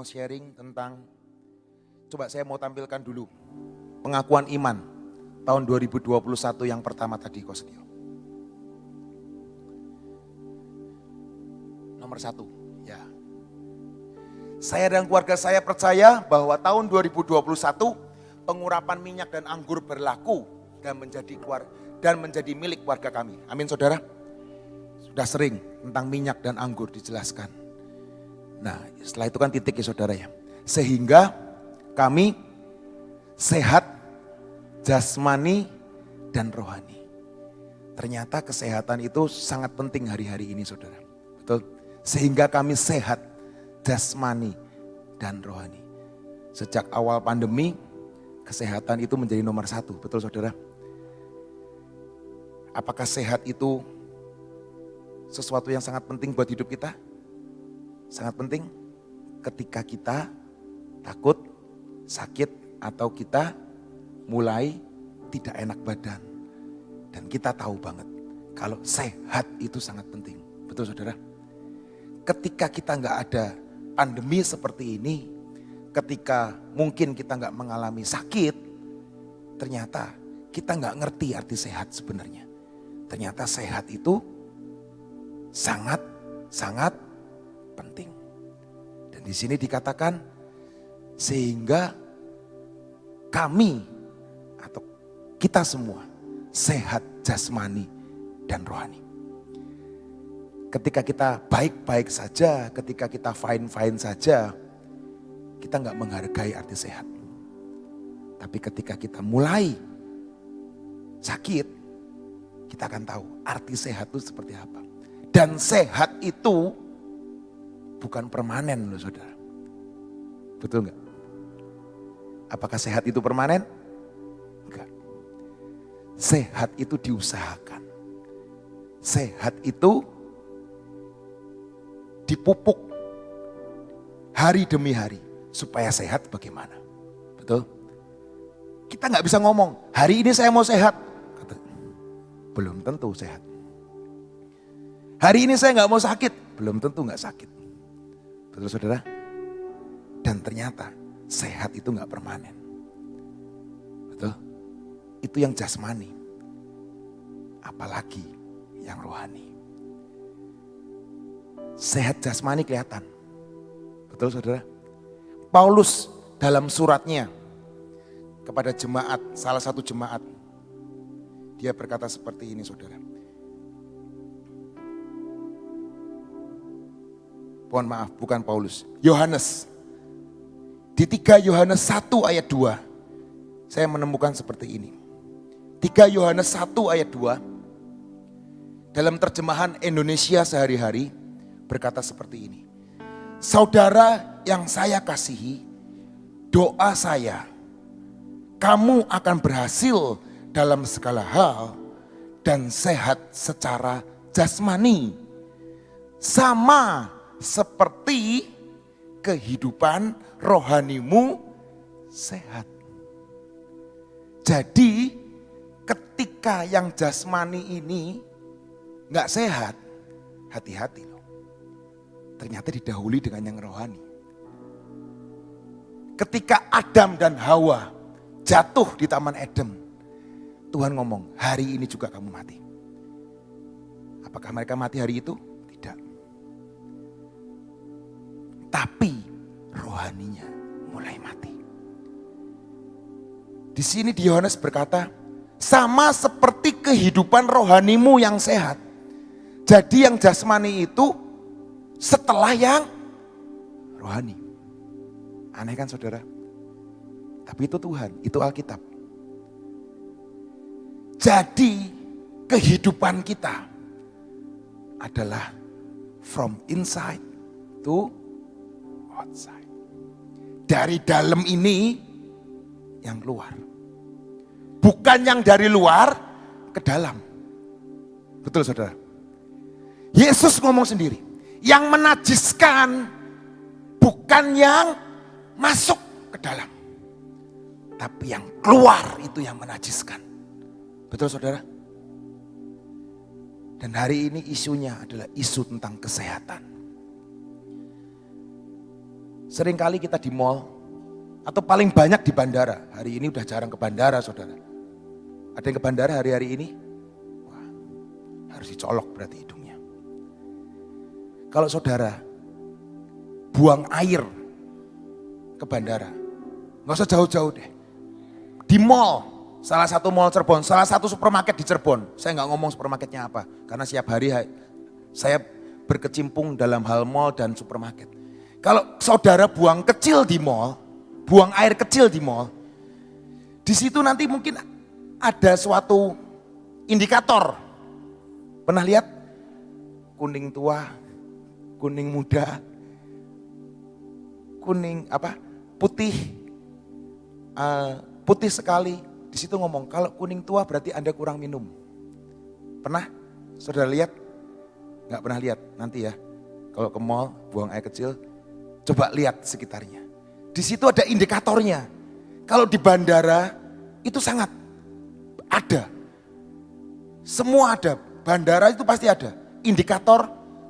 mau sharing tentang, coba saya mau tampilkan dulu pengakuan iman tahun 2021 yang pertama tadi, Kosnio. Nomor 1, ya. Saya dan keluarga saya percaya bahwa tahun 2021 pengurapan minyak dan anggur berlaku dan menjadi milik keluarga kami. Amin, saudara. Sudah sering tentang minyak dan anggur dijelaskan. Nah, setelah itu kan titik ya saudara ya. Sehingga kami sehat jasmani dan rohani. Ternyata kesehatan itu sangat penting hari-hari ini saudara. Betul? Sehingga kami sehat jasmani dan rohani. Sejak awal pandemi, kesehatan itu menjadi nomor 1. Betul saudara? Apakah sehat itu sesuatu yang sangat penting buat hidup kita? Sangat penting ketika kita takut, sakit, atau kita mulai tidak enak badan. Dan kita tahu banget kalau sehat itu sangat penting. Betul saudara? Ketika kita nggak ada pandemi seperti ini, ketika mungkin kita nggak mengalami sakit, ternyata kita nggak ngerti arti sehat sebenarnya. Ternyata sehat itu sangat penting. Dan di sini dikatakan sehingga kami atau kita semua sehat jasmani dan rohani. Ketika kita baik-baik saja, ketika kita fine-fine saja, kita nggak menghargai arti sehat. Tapi ketika kita mulai sakit, kita akan tahu arti sehat itu seperti apa. Dan sehat itu bukan permanen loh saudara. Betul enggak? Apakah sehat itu permanen? Enggak. Sehat itu diusahakan. Sehat itu dipupuk hari demi hari. Supaya sehat bagaimana? Betul? Kita nggak bisa ngomong, hari ini saya mau sehat. Belum tentu sehat. Hari ini saya nggak mau sakit, belum tentu nggak sakit. Betul saudara? Dan ternyata sehat itu nggak permanen. Betul? Itu yang jasmani. Apalagi yang rohani. Sehat jasmani kelihatan. Betul saudara? Paulus dalam suratnya kepada jemaat, salah satu jemaat, dia berkata seperti ini saudara. Mohon maaf, bukan Paulus. Yohanes. Di 3 Yohanes 1 ayat 2. Saya menemukan seperti ini. 3 Yohanes 1 ayat 2. Dalam terjemahan Indonesia sehari-hari berkata seperti ini. Saudara yang saya kasihi, doa saya, kamu akan berhasil dalam segala hal dan sehat secara jasmani. Sama seperti kehidupan rohanimu sehat. Jadi ketika yang jasmani ini gak sehat, hati-hati loh. Ternyata didahului dengan yang rohani. Ketika Adam dan Hawa jatuh di Taman Eden, Tuhan ngomong, hari ini juga kamu mati. Apakah mereka mati hari itu? Tidak. Tapi rohaninya mulai mati. Di sini di Yohanes berkata, sama seperti kehidupan rohanimu yang sehat. Jadi yang jasmani itu setelah yang rohani. Aneh kan saudara? Tapi itu Tuhan, itu Alkitab. Jadi kehidupan kita adalah from inside to outside. Dari dalam ini yang keluar. Bukan yang dari luar ke dalam. Betul saudara? Yesus ngomong sendiri. Yang menajiskan bukan yang masuk ke dalam. Tapi yang keluar itu yang menajiskan. Betul saudara? Dan hari ini isunya adalah isu tentang kesehatan. Seringkali kita di mall, atau paling banyak di bandara. Hari ini udah jarang ke bandara, saudara. Ada yang ke bandara hari-hari ini? Wah, harus dicolok berarti hidungnya. Kalau saudara buang air ke bandara, nggak usah jauh-jauh deh. Di mall, salah satu mall Cirebon, salah satu supermarket di Cirebon. Saya nggak ngomong supermarketnya apa, karena setiap hari saya berkecimpung dalam hal mall dan supermarket. Kalau saudara buang kecil di mall, buang air kecil di mall, di situ nanti mungkin ada suatu indikator. Pernah lihat? Kuning tua, kuning muda, kuning apa? Putih, putih sekali. Di situ ngomong kalau kuning tua berarti Anda kurang minum. Pernah? Saudara lihat? Nggak pernah lihat? Nanti ya. Kalau ke mall buang air kecil, coba lihat sekitarnya. Di situ ada indikatornya. Kalau di bandara itu sangat ada. Semua ada. Bandara itu pasti ada. Indikator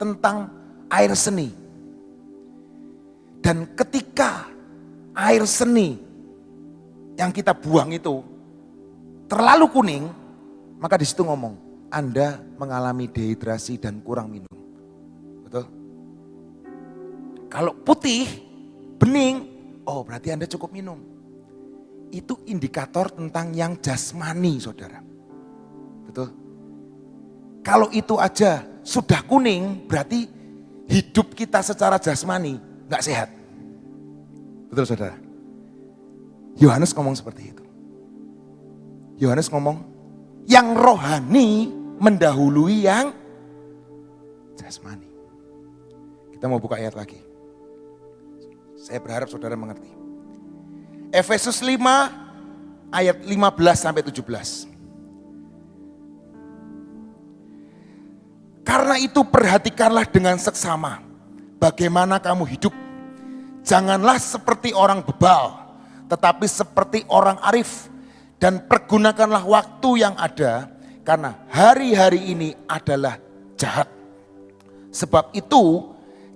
tentang air seni. Dan ketika air seni yang kita buang itu terlalu kuning, maka di situ ngomong, Anda mengalami dehidrasi dan kurang minum. Betul? Kalau putih, bening, oh berarti Anda cukup minum. Itu indikator tentang yang jasmani, saudara. Betul? Kalau itu aja sudah kuning, berarti hidup kita secara jasmani gak sehat. Betul, saudara? Yohanes ngomong seperti itu. Yohanes ngomong, yang rohani mendahului yang jasmani. Kita mau buka ayat lagi. Saya berharap saudara mengerti. Efesus 5 ayat 15 sampai 17. Karena itu perhatikanlah dengan seksama bagaimana kamu hidup. Janganlah seperti orang bebal, tetapi seperti orang arif. Dan pergunakanlah waktu yang ada, karena hari-hari ini adalah jahat. Sebab itu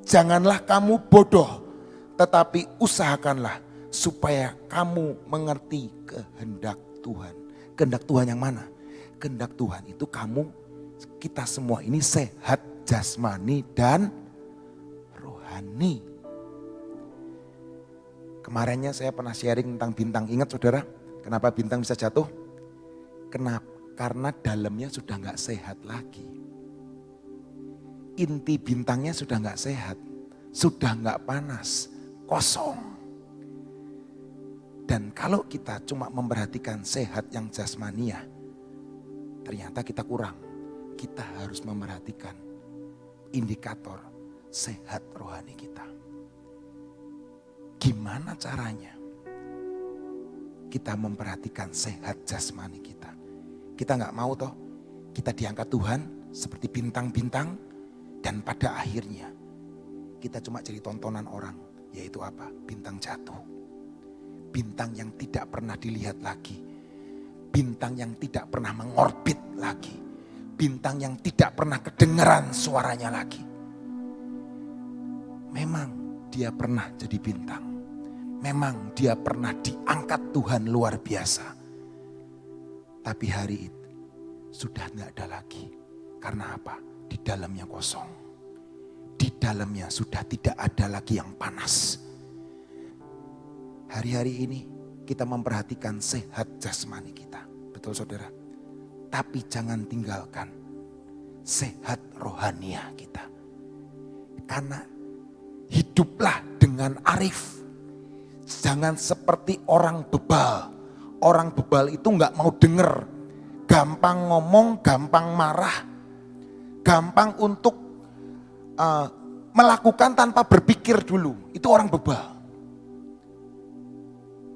janganlah kamu bodoh, tetapi usahakanlah supaya kamu mengerti kehendak Tuhan. Kehendak Tuhan yang mana? Kehendak Tuhan itu kita semua ini sehat jasmani dan rohani. Kemarinnya saya pernah sharing tentang bintang. Ingat saudara, kenapa bintang bisa jatuh? Kenapa? Karena dalamnya sudah gak sehat lagi. Inti bintangnya sudah gak sehat, sudah gak panas, kosong. Dan kalau kita cuma memperhatikan sehat yang jasmania, ternyata kita kurang. Kita harus memperhatikan indikator sehat rohani kita. Gimana caranya kita memperhatikan sehat jasmani kita? Kita gak mau toh, kita diangkat Tuhan seperti bintang-bintang dan pada akhirnya kita cuma jadi tontonan orang, yaitu apa? Bintang jatuh. Bintang yang tidak pernah dilihat lagi. Bintang yang tidak pernah mengorbit lagi. Bintang yang tidak pernah kedengeran suaranya lagi. Memang dia pernah jadi bintang. Memang dia pernah diangkat Tuhan luar biasa. Tapi hari itu sudah tidak ada lagi. Karena apa? Di dalamnya kosong. Di dalamnya sudah tidak ada lagi yang panas. Hari-hari ini kita memperhatikan sehat jasmani kita. Betul saudara? Tapi jangan tinggalkan sehat rohania kita. Karena hiduplah dengan arif. Jangan seperti orang bebal. Orang bebal itu gak mau denger. Gampang ngomong, gampang marah. Gampang untuk melakukan tanpa berpikir dulu. Itu orang bebal.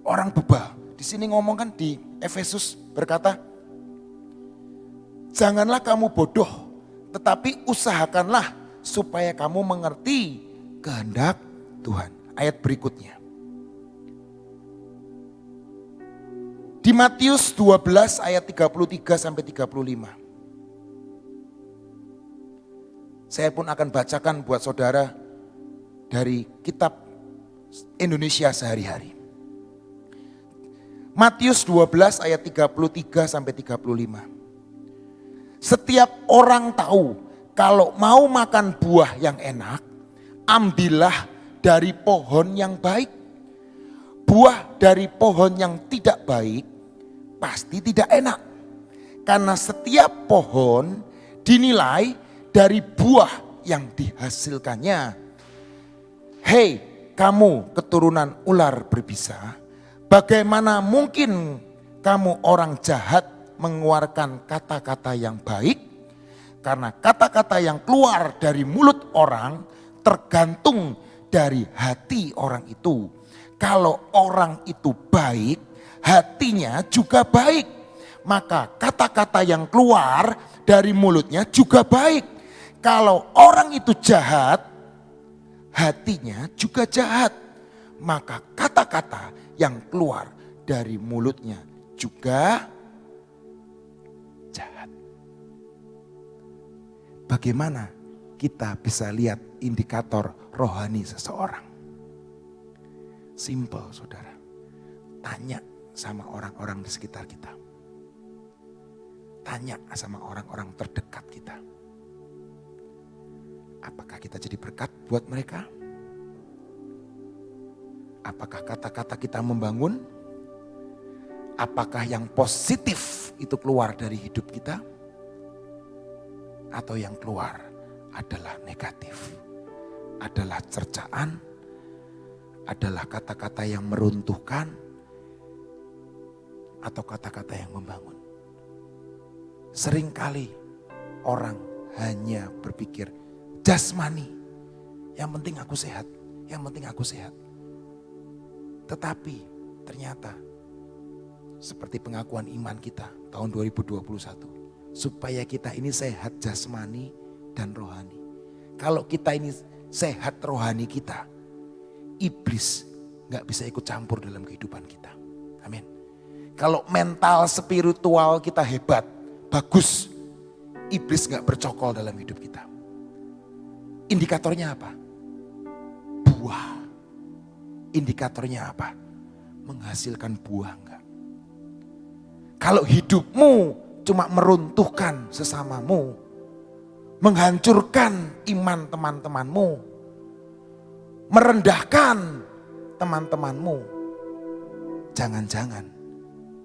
Orang bebal. Di sini ngomong kan di Efesus berkata, janganlah kamu bodoh, tetapi usahakanlah supaya kamu mengerti kehendak Tuhan. Ayat berikutnya. Di Matius 12 ayat 33 sampai 35. Saya pun akan bacakan buat saudara dari kitab Indonesia sehari-hari. Matius 12 ayat 33 sampai 35. Setiap orang tahu kalau mau makan buah yang enak, ambillah dari pohon yang baik. Buah dari pohon yang tidak baik pasti tidak enak. Karena setiap pohon dinilai dari buah yang dihasilkannya. Hei, kamu keturunan ular berbisa, bagaimana mungkin kamu orang jahat mengeluarkan kata-kata yang baik? Karena kata-kata yang keluar dari mulut orang tergantung dari hati orang itu. Kalau orang itu baik, hatinya juga baik. Maka kata-kata yang keluar dari mulutnya juga baik. Kalau orang itu jahat, hatinya juga jahat. Maka kata-kata yang keluar dari mulutnya juga jahat. Bagaimana kita bisa lihat indikator rohani seseorang? Simple, saudara. Tanya sama orang-orang di sekitar kita. Tanya sama orang-orang terdekat kita. Apakah kita jadi berkat buat mereka? Apakah kata-kata kita membangun? Apakah yang positif itu keluar dari hidup kita? Atau yang keluar adalah negatif? Adalah cercaan? Adalah kata-kata yang meruntuhkan? Atau kata-kata yang membangun? Seringkali orang hanya berpikir jasmani. Yang penting aku sehat, yang penting aku sehat. Tetapi ternyata seperti pengakuan iman kita tahun 2021. Supaya kita ini sehat jasmani dan rohani. Kalau kita ini sehat rohani kita, iblis gak bisa ikut campur dalam kehidupan kita. Amin. Kalau mental spiritual kita hebat, bagus, iblis gak bercokol dalam hidup kita. Indikatornya apa? Buah. Indikatornya apa? Menghasilkan buah enggak? Kalau hidupmu cuma meruntuhkan sesamamu, menghancurkan iman teman-temanmu, merendahkan teman-temanmu, jangan-jangan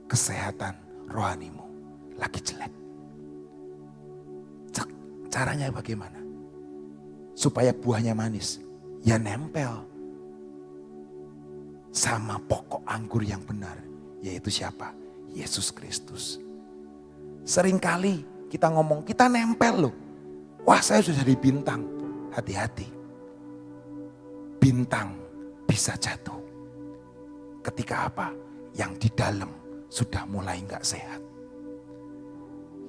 kesehatan rohanimu lagi jelek. Caranya bagaimana? Supaya buahnya manis, ya nempel sama pokok anggur yang benar, yaitu siapa? Yesus Kristus. Seringkali kita ngomong, kita nempel loh. Wah, saya sudah jadi bintang. Hati-hati. Bintang bisa jatuh. Ketika apa? Yang di dalam sudah mulai enggak sehat.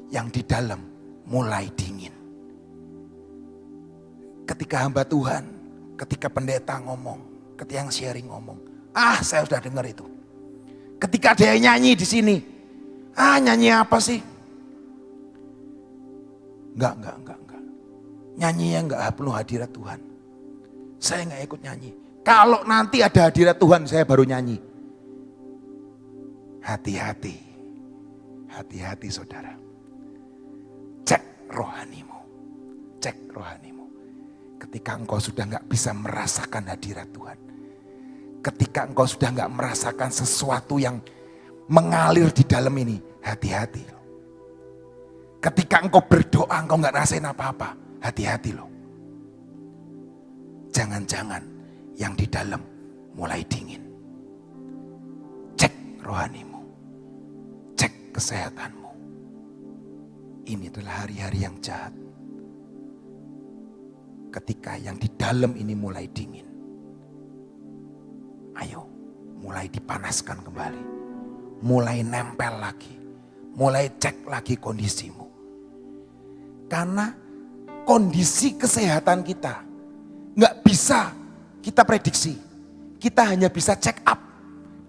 Yang di dalam mulai dingin. Ketika hamba Tuhan, ketika pendeta ngomong, ketika yang sharing ngomong, saya sudah dengar itu. Ketika dia nyanyi di sini, nyanyi apa sih? Enggak. Nyanyinya enggak penuh hadirat Tuhan. Saya enggak ikut nyanyi. Kalau nanti ada hadirat Tuhan, saya baru nyanyi. Hati-hati. Hati-hati saudara. Cek rohanimu. Cek rohanimu. Ketika engkau sudah enggak bisa merasakan hadirat Tuhan. Ketika engkau sudah enggak merasakan sesuatu yang mengalir di dalam ini. Hati-hati. Ketika engkau berdoa, engkau enggak rasain apa-apa. Hati-hati loh. Jangan-jangan yang di dalam mulai dingin. Cek rohanimu. Cek kesehatanmu. Ini adalah hari-hari yang jahat. Ketika yang di dalam ini mulai dingin. Ayo, mulai dipanaskan kembali. Mulai nempel lagi. Mulai cek lagi kondisimu. Karena kondisi kesehatan kita nggak bisa kita prediksi. Kita hanya bisa check up.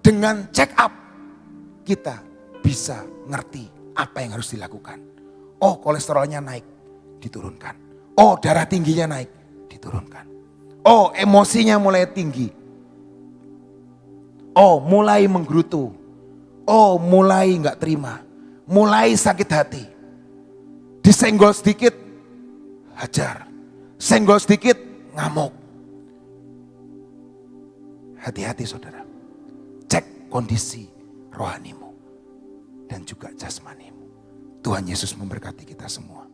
Dengan check up kita bisa ngerti apa yang harus dilakukan. Oh, kolesterolnya naik, diturunkan. Oh, darah tingginya naik, diturunkan. Oh, emosinya mulai tinggi, Oh mulai menggerutu. Oh mulai nggak terima. Mulai sakit hati. Disenggol sedikit, hajar. Senggol sedikit, ngamuk. Hati-hati saudara. Cek kondisi rohanimu dan juga jasmanimu. Tuhan Yesus memberkati kita semua.